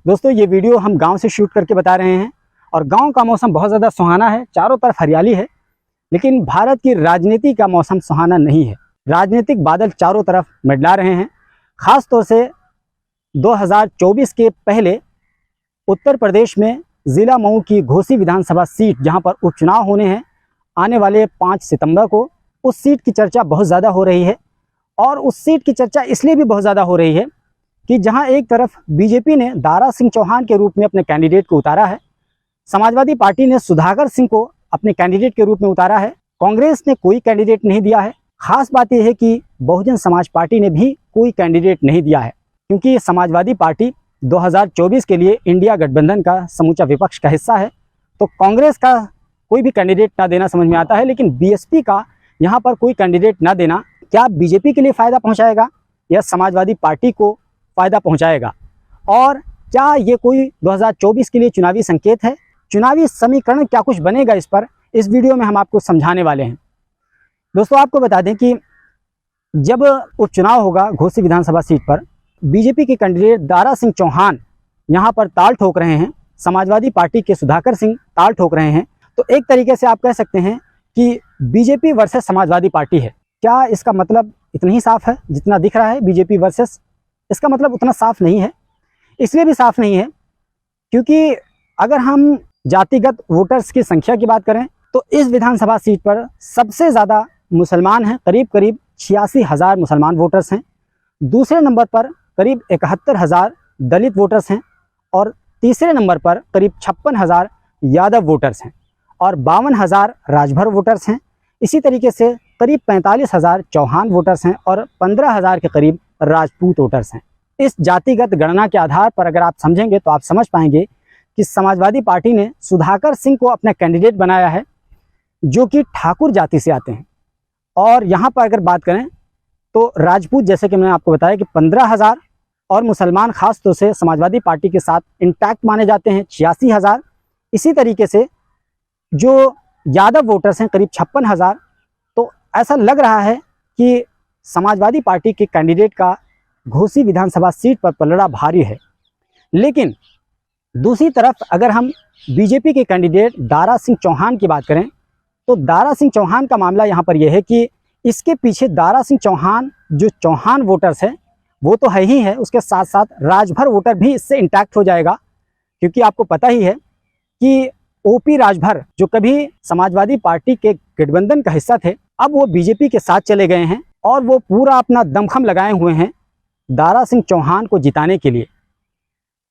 दोस्तों ये वीडियो हम गांव से शूट करके बता रहे हैं और गांव का मौसम बहुत ज़्यादा सुहाना है, चारों तरफ हरियाली है। लेकिन भारत की राजनीति का मौसम सुहाना नहीं है। राजनीतिक बादल चारों तरफ मंडरा रहे हैं। ख़ास तौर से 2024 के पहले उत्तर प्रदेश में ज़िला मऊ की घोसी विधानसभा सीट, जहां पर उपचुनाव होने हैं आने वाले 5 सितंबर को, उस सीट की चर्चा बहुत ज़्यादा हो रही है। और उस सीट की चर्चा इसलिए भी बहुत ज़्यादा हो रही है कि जहां एक तरफ बीजेपी ने दारा सिंह चौहान के रूप में अपने कैंडिडेट को उतारा है, समाजवादी पार्टी ने सुधाकर सिंह को अपने कैंडिडेट के रूप में उतारा है, कांग्रेस ने कोई कैंडिडेट नहीं दिया है। खास बात यह है कि बहुजन समाज पार्टी ने भी कोई कैंडिडेट नहीं दिया है, क्योंकि समाजवादी पार्टी 2024 के लिए इंडिया गठबंधन का समूचा विपक्ष का हिस्सा है। तो कांग्रेस का कोई भी कैंडिडेट ना देना समझ में आता है, लेकिन बीएसपी का यहाँ पर कोई कैंडिडेट ना देना क्या बीजेपी के लिए फ़ायदा पहुँचाएगा या समाजवादी पार्टी को फ़ायदा पहुँचाएगा? और क्या ये कोई 2024 के लिए चुनावी संकेत है? चुनावी समीकरण क्या कुछ बनेगा? इस पर इस वीडियो में हम आपको समझाने वाले हैं। दोस्तों आपको बता दें कि जब उपचुनाव होगा घोसी विधानसभा सीट पर, बीजेपी के कैंडिडेट दारा सिंह चौहान यहाँ पर ताल ठोक रहे हैं, समाजवादी पार्टी के सुधाकर सिंह ताल ठोक रहे हैं। तो एक तरीके से आप कह सकते हैं कि बीजेपी वर्सेस समाजवादी पार्टी है। क्या इसका मतलब इतना ही साफ है जितना दिख रहा है? बीजेपी वर्सेस, इसका मतलब उतना साफ नहीं है। इसलिए भी साफ नहीं है क्योंकि अगर हम जातिगत वोटर्स की संख्या की बात करें तो इस विधानसभा सीट पर सबसे ज़्यादा मुसलमान हैं, करीब 86,000 मुसलमान वोटर्स हैं। दूसरे नंबर पर करीब 71,000 दलित वोटर्स हैं और तीसरे नंबर पर करीब 56,000 यादव वोटर्स हैं और 52,000 राजभर वोटर्स हैं। इसी तरीके से करीब 45,000 चौहान वोटर्स हैं और 15,000 के करीब राजपूत वोटर्स हैं। इस जातिगत गणना के आधार पर अगर आप समझेंगे तो आप समझ पाएंगे कि समाजवादी पार्टी ने सुधाकर सिंह को अपना कैंडिडेट बनाया है, जो कि ठाकुर जाति से आते हैं। और यहाँ पर अगर बात करें तो राजपूत, जैसे कि मैंने आपको बताया कि 15,000 और मुसलमान खास तौर से समाजवादी पार्टी के साथ इंटैक्ट माने जाते हैं 86,000। इसी तरीके से जो यादव वोटर्स हैं करीब 56,000। तो ऐसा लग रहा है कि समाजवादी पार्टी के कैंडिडेट का घोसी विधानसभा सीट पर पलड़ा भारी है। लेकिन दूसरी तरफ अगर हम बीजेपी के कैंडिडेट दारा सिंह चौहान की बात करें तो दारा सिंह चौहान का मामला यहाँ पर यह है कि इसके पीछे दारा सिंह चौहान, जो चौहान वोटर्स हैं वो तो है ही है, उसके साथ साथ राजभर वोटर भी इससे इंटैक्ट हो जाएगा। क्योंकि आपको पता ही है कि ओपी राजभर, जो कभी समाजवादी पार्टी के गठबंधन का हिस्सा थे, अब वो बीजेपी के साथ चले गए हैं और वो पूरा अपना दमखम लगाए हुए हैं दारा सिंह चौहान को जिताने के लिए।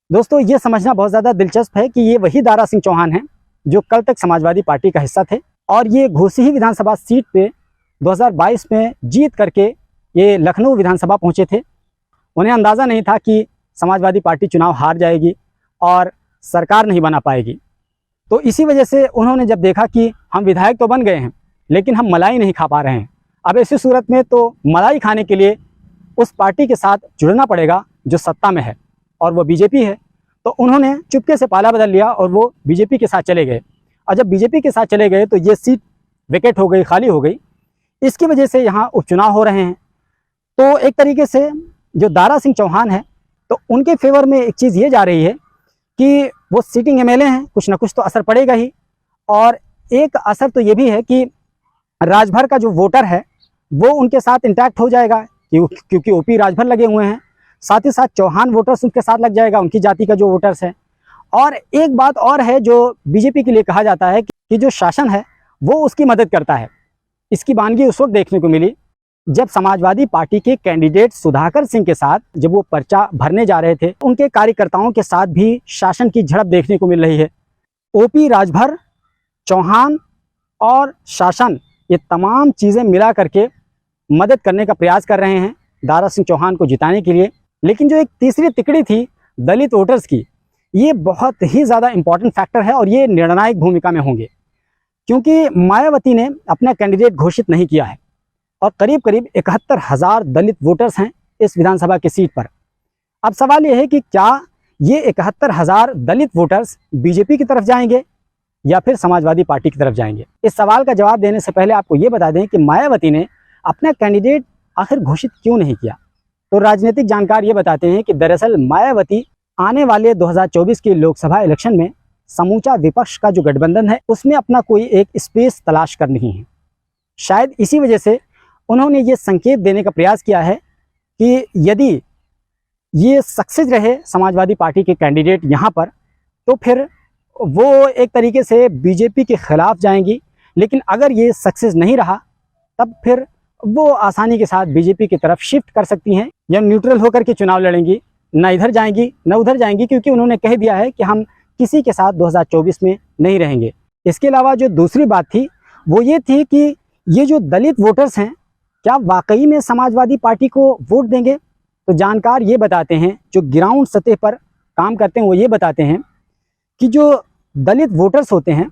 दोस्तों ये समझना बहुत ज़्यादा दिलचस्प है कि ये वही दारा सिंह चौहान हैं जो कल तक समाजवादी पार्टी का हिस्सा थे और ये घोसी ही विधानसभा सीट पे 2022 में जीत करके ये लखनऊ विधानसभा पहुंचे थे। उन्हें अंदाज़ा नहीं था कि समाजवादी पार्टी चुनाव हार जाएगी और सरकार नहीं बना पाएगी। तो इसी वजह से उन्होंने जब देखा कि हम विधायक तो बन गए हैं लेकिन हम मलाई नहीं खा पा रहे हैं, अब ऐसी सूरत में तो मलाई खाने के लिए उस पार्टी के साथ जुड़ना पड़ेगा जो सत्ता में है और वो बीजेपी है। तो उन्होंने चुपके से पाला बदल लिया और वो बीजेपी के साथ चले गए। और जब बीजेपी के साथ चले गए तो ये सीट वेकेट हो गई, खाली हो गई। इसकी वजह से यहाँ उपचुनाव हो रहे हैं। तो एक तरीके से जो दारा सिंह चौहान है तो उनके फेवर में एक चीज़ ये जा रही है कि वो सिटिंग एमएलए हैं, कुछ ना कुछ तो असर पड़ेगा ही। और एक असर तो ये भी है कि राजभर का जो वोटर है वो उनके साथ इंटैक्ट हो जाएगा, क्योंकि ओपी राजभर लगे हुए हैं। साथ ही साथ चौहान वोटर्स उनके साथ लग जाएगा, उनकी जाति का जो वोटर्स है। और एक बात और है जो बीजेपी के लिए कहा जाता है कि जो शासन है वो उसकी मदद करता है। इसकी वानगी उस वक्त देखने को मिली जब समाजवादी पार्टी के कैंडिडेट सुधाकर सिंह के साथ जब वो पर्चा भरने जा रहे थे, उनके कार्यकर्ताओं के साथ भी शासन की झड़प देखने को मिल रही है। ओपी राजभर, चौहान और शासन, ये तमाम चीज़ें मिला करके मदद करने का प्रयास कर रहे हैं दारा सिंह चौहान को जिताने के लिए। लेकिन जो एक तीसरी तिकड़ी थी दलित वोटर्स की, ये बहुत ही ज़्यादा इम्पॉर्टेंट फैक्टर है और ये निर्णायक भूमिका में होंगे, क्योंकि मायावती ने अपना कैंडिडेट घोषित नहीं किया है और करीब 71,000 दलित वोटर्स हैं इस विधानसभा की सीट पर। अब सवाल ये है कि क्या ये 71,000 दलित वोटर्स बीजेपी की तरफ जाएंगे या फिर समाजवादी पार्टी की तरफ जाएंगे? इस सवाल का जवाब देने से पहले आपको ये बता दें कि मायावती ने अपना कैंडिडेट आखिर घोषित क्यों नहीं किया। तो राजनीतिक जानकार ये बताते हैं कि दरअसल मायावती आने वाले 2024 के लोकसभा इलेक्शन में समूचा विपक्ष का जो गठबंधन है उसमें अपना कोई एक स्पेस तलाश कर नहीं है। शायद इसी वजह से उन्होंने ये संकेत देने का प्रयास किया है कि यदि ये सक्सेस रहे समाजवादी पार्टी के कैंडिडेट यहाँ पर, तो फिर वो एक तरीके से बीजेपी के खिलाफ जाएंगी, लेकिन अगर ये सक्सेस नहीं रहा तब फिर वो आसानी के साथ बीजेपी की तरफ शिफ्ट कर सकती हैं या न्यूट्रल होकर के चुनाव लड़ेंगी, ना इधर जाएंगी ना उधर जाएंगी, क्योंकि उन्होंने कह दिया है कि हम किसी के साथ 2024 में नहीं रहेंगे। इसके अलावा जो दूसरी बात थी वो ये थी कि ये जो दलित वोटर्स हैं क्या वाकई में समाजवादी पार्टी को वोट देंगे। तो जानकार ये बताते हैं, जो ग्राउंड सतह पर काम करते हैं वो ये बताते हैं कि जो दलित वोटर्स होते हैं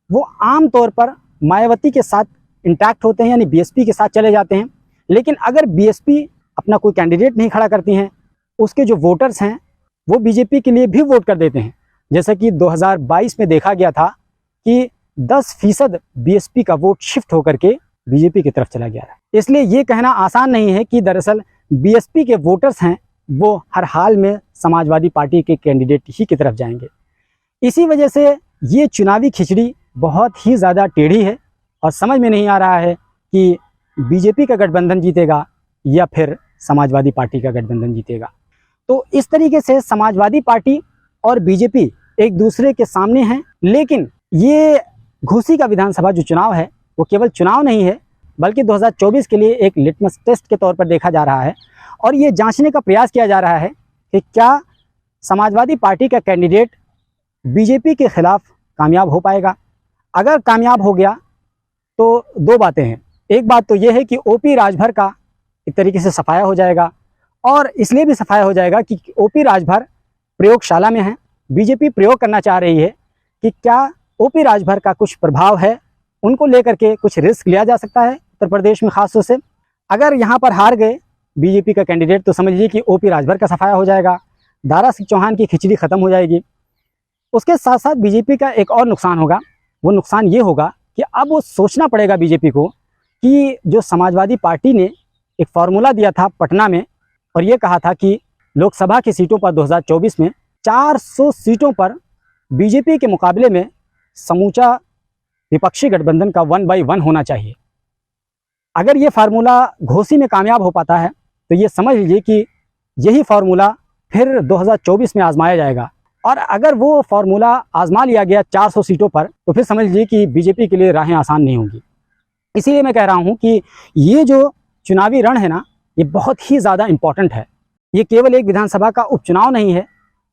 वो आम तौर पर मायावती के साथ इंटैक्ट होते हैं, यानी बीएसपी के साथ चले जाते हैं। लेकिन अगर बीएसपी अपना कोई कैंडिडेट नहीं खड़ा करती हैं, उसके जो वोटर्स हैं वो बीजेपी के लिए भी वोट कर देते हैं। जैसा कि 2022 में देखा गया था कि 10% बीएसपी का वोट शिफ्ट होकर के बीजेपी की तरफ चला गया है। इसलिए ये कहना आसान नहीं है कि दरअसल बीएसपी के वोटर्स हैं वो हर हाल में समाजवादी पार्टी के कैंडिडेट ही की तरफ जाएंगे। इसी वजह से ये चुनावी खिचड़ी बहुत ही ज़्यादा टेढ़ी है और समझ में नहीं आ रहा है कि बीजेपी का गठबंधन जीतेगा या फिर समाजवादी पार्टी का गठबंधन जीतेगा। तो इस तरीके से समाजवादी पार्टी और बीजेपी एक दूसरे के सामने हैं, लेकिन ये घोसी का विधानसभा जो चुनाव है वो केवल चुनाव नहीं है, बल्कि 2024 के लिए एक लिटमस टेस्ट के तौर पर देखा जा रहा है। और ये जांचने का प्रयास किया जा रहा है कि क्या समाजवादी पार्टी का कैंडिडेट बीजेपी के खिलाफ कामयाब हो पाएगा। अगर कामयाब हो गया तो दो बातें हैं। एक बात तो ये है कि ओपी राजभर का एक तरीके से सफाया हो जाएगा, और इसलिए भी सफाया हो जाएगा कि ओपी राजभर प्रयोगशाला में है। बीजेपी प्रयोग करना चाह रही है कि क्या ओपी राजभर का कुछ प्रभाव है, उनको लेकर के कुछ रिस्क लिया जा सकता है उत्तर प्रदेश में खास तौर से। अगर यहाँ पर हार गए बीजेपी का कैंडिडेट तो समझिए कि ओपी राजभर का सफाया हो जाएगा, दारा सिंह चौहान की खिचड़ी खत्म हो जाएगी। उसके साथ साथ बीजेपी का एक और नुकसान होगा, वो नुकसान ये होगा कि अब वो सोचना पड़ेगा बीजेपी को कि जो समाजवादी पार्टी ने एक फार्मूला दिया था पटना में और ये कहा था कि लोकसभा की सीटों पर 2024 में 400 सीटों पर बीजेपी के मुकाबले में समूचा विपक्षी गठबंधन का 1/1 होना चाहिए। अगर ये फार्मूला घोसी में कामयाब हो पाता है तो ये समझ लीजिए कि यही फार्मूला फिर 2024 में आजमाया जाएगा, और अगर वो फार्मूला आजमा लिया गया 400 सीटों पर तो फिर समझ लीजिए कि बीजेपी के लिए राहें आसान नहीं होंगी। इसीलिए मैं कह रहा हूँ कि ये जो चुनावी रण है ना, ये बहुत ही ज़्यादा इम्पॉर्टेंट है। ये केवल एक विधानसभा का उपचुनाव नहीं है,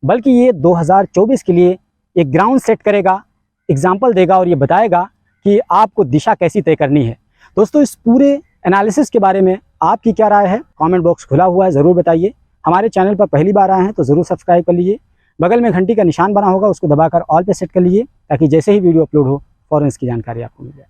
बल्कि ये 2024 के लिए एक ग्राउंड सेट करेगा, एग्जाम्पल देगा और ये बताएगा कि आपको दिशा कैसी तय करनी है। दोस्तों, इस पूरे एनालिसिस के बारे में आपकी क्या राय है? कमेंट बॉक्स खुला हुआ है, ज़रूर बताइए। हमारे चैनल पर पहली बार आए हैं तो ज़रूर सब्सक्राइब कर लीजिए। बगल में घंटी का निशान बना होगा, उसको दबाकर ऑल पे सेट कर लीजिए ताकि जैसे ही वीडियो अपलोड हो फ़ौरन इसकी जानकारी आपको मिल जाए।